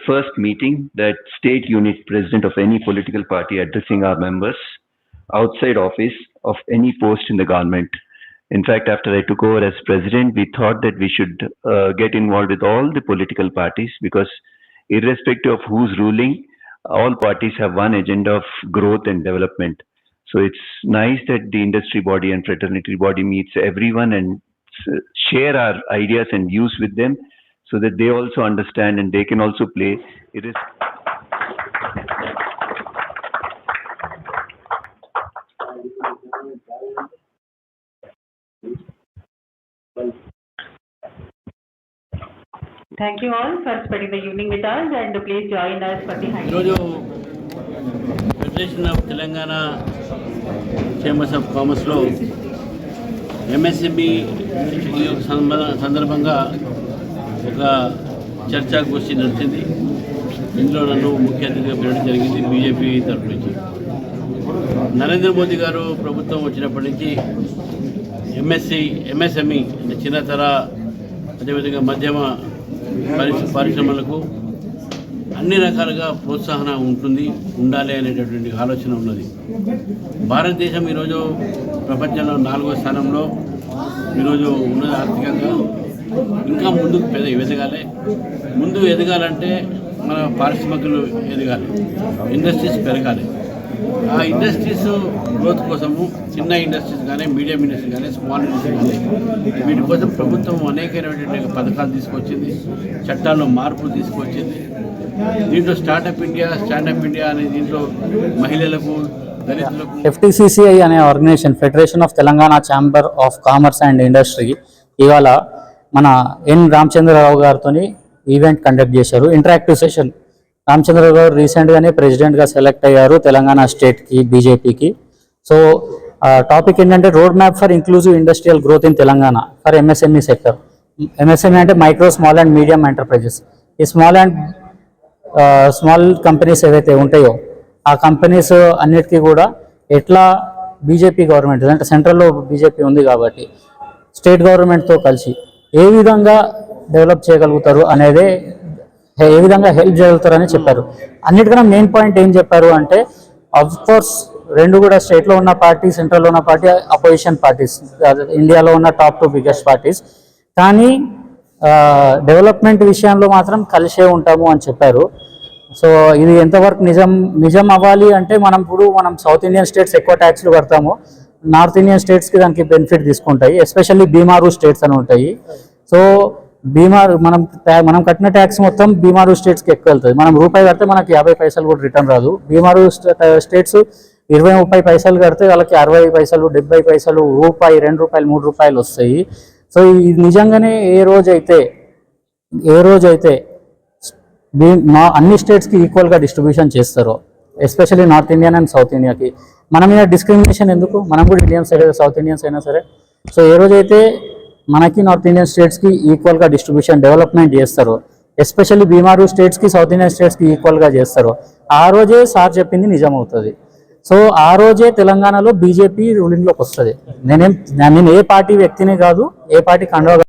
first meeting that state unit president of any political party addressing our members outside office of any post in the government. In fact, after I took over as president, we thought that we should get involved with all the political parties, because irrespective of who's ruling, all parties have one agenda of growth and development. So it's nice that the industry body and fraternity body meets everyone and share our ideas and views with them, so that they also understand and they can also play. It is. Thank you all for spending the evening with us, and please join us for the high. Federation of Telangana Chambers of Commerce లో MSME సందర్భంగా ఒక చర్చాగోష్ఠి నడిచింది. ఇందులో నన్ను ముఖ్య అతిథిగా పిలవడం జరిగింది బీజేపీ తరఫు నుంచి. నరేంద్ర మోదీ గారు ప్రభుత్వం వచ్చినప్పటి నుంచి MSME అంటే చిన్నతర అదేవిధంగా మధ్యమ పరిశ్రమలకు అన్ని రకాలుగా ప్రోత్సాహన ఉండాలి అనేటటువంటి ఆలోచన ఉన్నది. భారతదేశం ఈరోజు ప్రపంచంలో 4వ స్థానంలో ఈరోజు ఉన్నది. ఆర్థికంగా ఇంకా ముందుకు ముందు ఎదగాలంటే మన పారిశ్రామికలు ఎదగాలి, ఇండస్ట్రీస్ పెరగాలి. ఆ ఇండస్ట్రీస్ గ్రోత్ కోసము చిన్న ఇండస్ట్రీస్ కానీ, మీడియం ఇండస్ట్రీస్ కానీ, స్మాల్ ఇండస్ట్రీస్ కానీ వీటి కోసం ప్రభుత్వం అనేకమైనటువంటి పథకాలు తీసుకొచ్చింది, చట్టాల్లో మార్పులు తీసుకొచ్చింది. దీంట్లో స్టాండప్ ఇండియా అనే దీంట్లో మహిళలకు, దళితులకు FTCCI అనే organization, federation of Telangana chamber of commerce and industry, ఇవాళ మన ఎన్ రామచంద్రరావు గారితో ఈవెంట్ కండక్ట్ చేశారు. Interactive session. రామచంద్రరావు గారు రీసెంట్గానే ప్రెసిడెంట్గా సెలెక్ట్ అయ్యారు తెలంగాణ స్టేట్కి, బీజేపీకి. సో టాపిక్ ఏంటంటే road map for inclusive industrial growth in Telangana for MSME sector. MSME అంటే micro, small and medium enterprises. ఈ స్మాల్ కంపెనీస్ ఏవైతే ఉంటాయో ఆ కంపెనీస్ అన్నిటికీ కూడా ఎట్లా బీజేపీ గవర్నమెంట్ అంటే సెంట్రల్లో బీజేపీ ఉంది కాబట్టి స్టేట్ గవర్నమెంట్తో కలిసి ఏ విధంగా డెవలప్ చేయగలుగుతారు అనేది, ఏ విధంగా హెల్ప్ చేయగలుగుతారని చెప్పారు. అన్నిటికన్నా మెయిన్ పాయింట్ ఏం చెప్పారు అంటే, ఆఫ్ కోర్స్ రెండు కూడా స్టేట్లో ఉన్న పార్టీ, సెంట్రల్లో ఉన్న పార్టీ అపోజిషన్ పార్టీస్, ఇండియాలో ఉన్న టాప్ 2 బిగ్గెస్ట్ పార్టీస్, కానీ డెవలప్మెంట్ విషయంలో మాత్రం కలిసే ఉంటాము అని చెప్పారు. సో ఇది ఎంతవరకు నిజం అవ్వాలి అంటే, మనం సౌత్ ఇండియన్ స్టేట్స్ ఎక్కువ ట్యాక్స్లు కడతాము, నార్త్ ఇండియన్ స్టేట్స్కి దానికి బెనిఫిట్ తీసుకుంటాయి. ఎస్పెషల్లీ బీమారు స్టేట్స్ అని ఉంటాయి. సో మనం కట్టిన ట్యాక్స్ మొత్తం బీమారు స్టేట్స్కి ఎక్కువ వెళ్తుంది. మనం రూపాయి కడితే మనకి 50 పైసలు కూడా రిటర్న్ రాదు. బీమారు స్టేట్స్ 20-30 పైసలు కడితే వాళ్ళకి 60 పైసలు, 70 పైసలు, రూపాయి, 2 రూపాయలు, 3 రూపాయలు వస్తాయి. సో ఇది నిజంగానే ఏ రోజైతే అన్ని స్టేట్స్కి ఈక్వల్గా డిస్ట్రిబ్యూషన్ చేస్తారో, especially north Indian and south ఇండియాకి, మన మీద డిస్క్రిమినేషన్ ఎందుకు? మనం కూడా ఇండియన్స్ అయితే సౌత్ ఇండియన్స్ అయినా సరే. సో ఏ రోజైతే మనకి నార్త్ ఇండియన్ స్టేట్స్కి ఈక్వల్గా డిస్ట్రిబ్యూషన్, డెవలప్మెంట్ చేస్తారు, ఎస్పెషల్లీ బీమారు స్టేట్స్కి, సౌత్ ఇండియన్ స్టేట్స్కి ఈక్వల్గా చేస్తారు, ఆ రోజే సార్ చెప్పింది నిజం అవుతుంది. సో ఆ రోజే తెలంగాణలో బీజేపీ రూలింగ్లోకి వస్తుంది. నేను ఏ పార్టీ వ్యక్తిని కాదు, ఏ పార్టీ కండవ